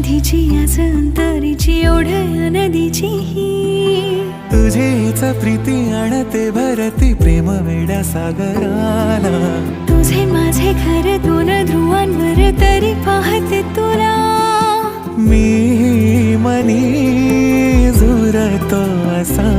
मधीची याच अंतरीची ओढ नदीची ही तुझीच प्रीती आणते भरती प्रेम वेड्या सागराला तुझे माझे घर दोन ध्रुवांवर तरी पाहते तुला मी मनी झुरतो असा